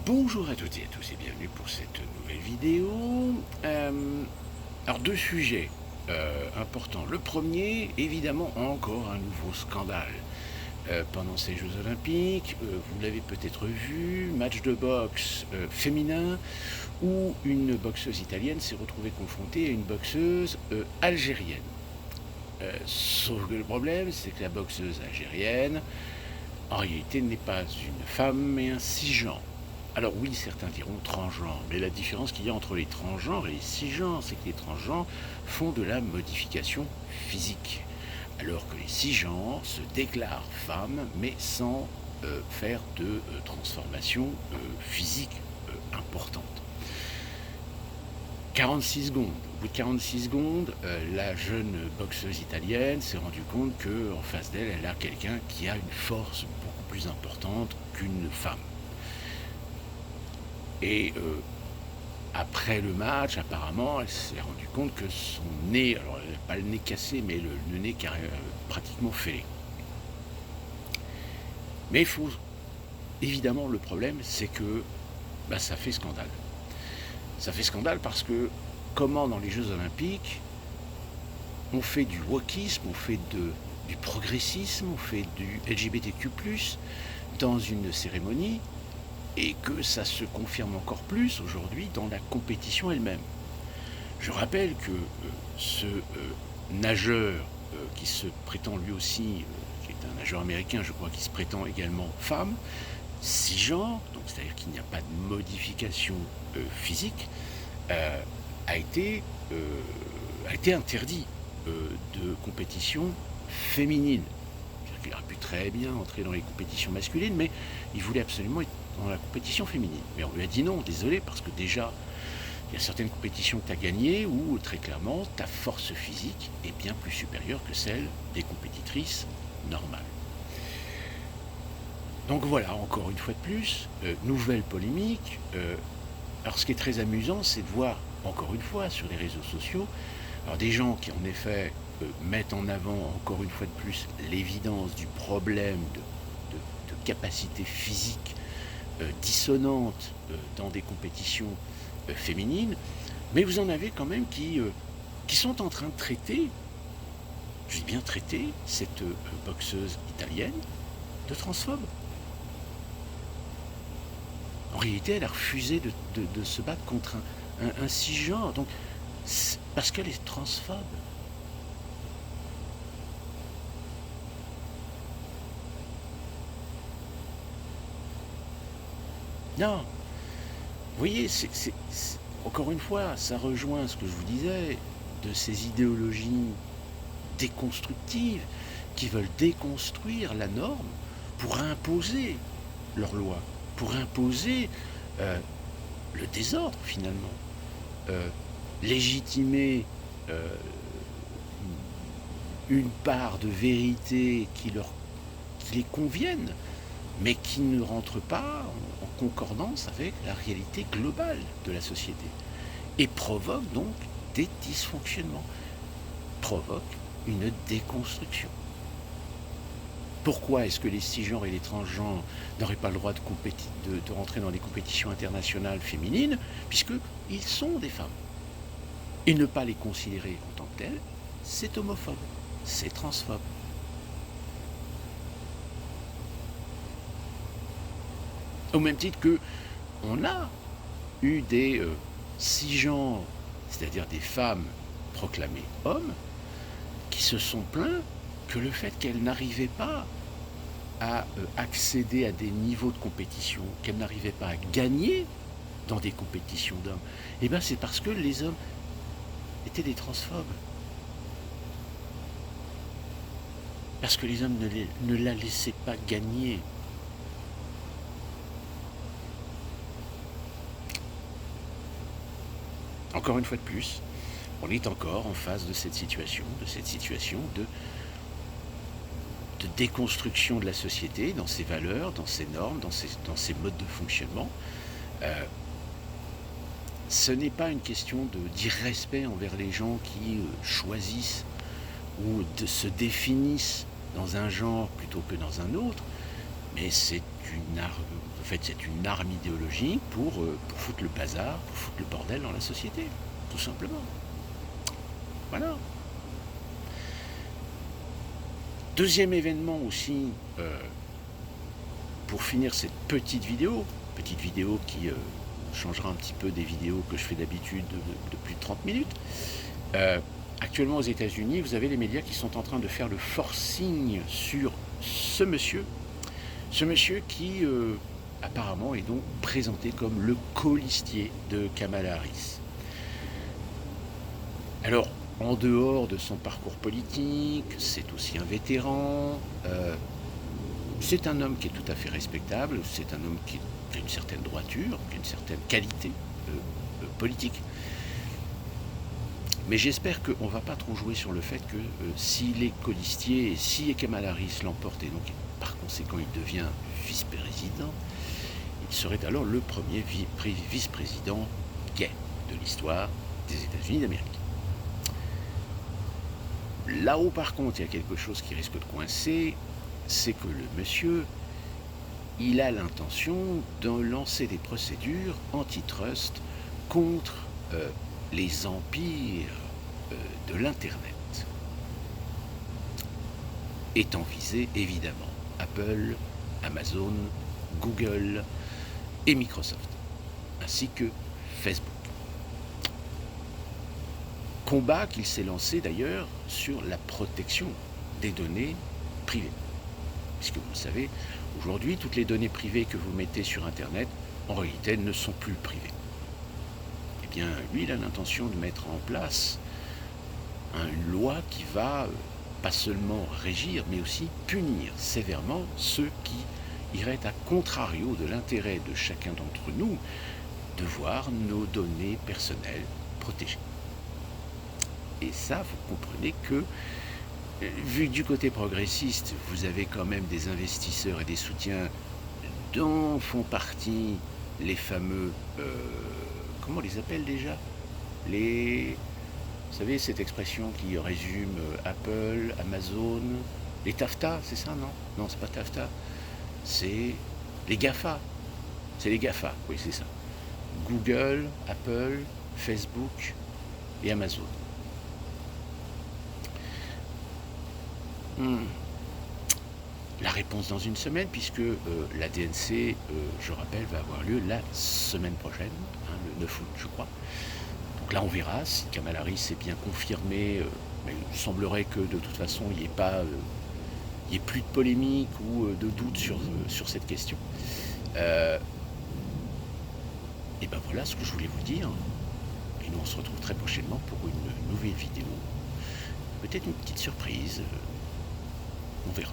Bonjour à toutes et à tous et bienvenue pour cette nouvelle vidéo. Alors deux sujets importants. Le premier, évidemment, encore un nouveau scandale. Pendant ces Jeux Olympiques, vous l'avez peut-être vu, match de boxe féminin où une boxeuse italienne s'est retrouvée confrontée à une boxeuse algérienne. Sauf que le problème, c'est que la boxeuse algérienne, en réalité, n'est pas une femme, mais un cisgenre. Alors oui, certains diront transgenre, mais la différence qu'il y a entre les transgenres et les cisgenres, c'est que les transgenres font de la modification physique, alors que les cisgenres se déclarent femmes, mais sans faire de transformation physique importante. 46 secondes. Au bout de 46 secondes, la jeune boxeuse italienne s'est rendue compte qu'en face d'elle, elle a quelqu'un qui a une force beaucoup plus importante qu'une femme. Et après le match, apparemment, elle s'est rendue compte que son nez, alors elle n'a pas le nez cassé, mais le nez pratiquement fêlé. Mais il faut, évidemment, le problème, c'est que ça fait scandale. Ça fait scandale parce que comment dans les Jeux Olympiques, on fait du wokisme, on fait du progressisme, on fait du LGBTQ+, dans une cérémonie, et que ça se confirme encore plus aujourd'hui dans la compétition elle-même. Je rappelle que ce nageur qui se prétend lui aussi, qui est un nageur américain, je crois, qui se prétend également femme, cisgenre, donc c'est-à-dire qu'il n'y a pas de modification physique, a été interdit de compétition féminine. Il aurait pu très bien entrer dans les compétitions masculines, mais il voulait absolument être dans la compétition féminine. Mais on lui a dit non, désolé, parce que déjà, il y a certaines compétitions que tu as gagnées où, très clairement, ta force physique est bien plus supérieure que celle des compétitrices normales. Donc voilà, encore une fois de plus, nouvelle polémique. Alors ce qui est très amusant, c'est de voir, encore une fois, sur les réseaux sociaux, alors des gens qui, en effet, mettent en avant, encore une fois de plus, l'évidence du problème de capacité physique dissonante dans des compétitions féminines, mais vous en avez quand même qui sont en train de traiter, je dis bien traiter, cette boxeuse italienne de transphobe. En réalité, elle a refusé de se battre contre un cisgenre, donc parce qu'elle est transphobe. Non, vous voyez, encore une fois, ça rejoint ce que je vous disais, de ces idéologies déconstructives qui veulent déconstruire la norme pour imposer leurs lois, pour imposer le désordre finalement, légitimer une part de vérité qui les convienne, mais qui ne rentre pas en concordance avec la réalité globale de la société, et provoque donc des dysfonctionnements, provoque une déconstruction. Pourquoi est-ce que les cisgenres et les transgenres n'auraient pas le droit de rentrer dans des compétitions internationales féminines, puisqu'ils sont des femmes? Et ne pas les considérer en tant que telles, c'est homophobe, c'est transphobe. Au même titre que on a eu des cisgenres, c'est-à-dire des femmes proclamées hommes, qui se sont plaints que le fait qu'elles n'arrivaient pas à accéder à des niveaux de compétition, qu'elles n'arrivaient pas à gagner dans des compétitions d'hommes, c'est parce que les hommes étaient des transphobes. Parce que les hommes ne la laissaient pas gagner. Encore une fois de plus, on est encore en face de cette situation de déconstruction de la société, dans ses valeurs, dans ses normes, dans ses modes de fonctionnement. Ce n'est pas une question d'irrespect envers les gens qui choisissent ou se définissent dans un genre plutôt que dans un autre, mais c'est fait, c'est une arme idéologique pour foutre le bazar, pour foutre le bordel dans la société, tout simplement. Voilà. Deuxième événement aussi, pour finir cette petite vidéo qui changera un petit peu des vidéos que je fais d'habitude de plus de 30 minutes. Actuellement aux États-Unis, vous avez les médias qui sont en train de faire le forcing sur ce monsieur qui apparemment est donc présenté comme le colistier de Kamala Harris. Alors, en dehors de son parcours politique, c'est aussi un vétéran, c'est un homme qui est tout à fait respectable, c'est un homme qui a une certaine droiture, qui a une certaine qualité politique. Mais j'espère qu'on ne va pas trop jouer sur le fait que s'il est colistier et si Kamala Harris l'emporte et donc par conséquent il devient vice-président, il serait alors le premier vice-président gay de l'histoire des États-Unis d'Amérique. Là où par contre il y a quelque chose qui risque de coincer, c'est que le monsieur, il a l'intention de lancer des procédures antitrust contre les empires de l'Internet. Étant visé évidemment Apple, Amazon, Google et Microsoft, ainsi que Facebook. Combat qu'il s'est lancé d'ailleurs sur la protection des données privées. Puisque vous le savez, aujourd'hui, toutes les données privées que vous mettez sur Internet, en réalité, ne sont plus privées. Eh bien, lui, il a l'intention de mettre en place une loi qui va pas seulement régir, mais aussi punir sévèrement ceux qui iraient à contrario de l'intérêt de chacun d'entre nous de voir nos données personnelles protégées. Et ça, vous comprenez que, vu du côté progressiste, vous avez quand même des investisseurs et des soutiens dont font partie les fameux... comment on les appelle déjà ? Vous savez, cette expression qui résume Apple, Amazon, les TAFTA, c'est ça, non ? Non, c'est pas TAFTA. C'est les GAFA. C'est les GAFA, oui, c'est ça. Google, Apple, Facebook et Amazon. La réponse dans une semaine, puisque la DNC, je rappelle, va avoir lieu la semaine prochaine, le 9 août, je crois. Donc là, on verra si Kamala Harris est bien confirmée. Mais il semblerait que de toute façon, il n'y ait plus de polémique ou de doute sur cette question. Et ben voilà ce que je voulais vous dire. Et nous, on se retrouve très prochainement pour une nouvelle vidéo. Peut-être une petite surprise. On verra.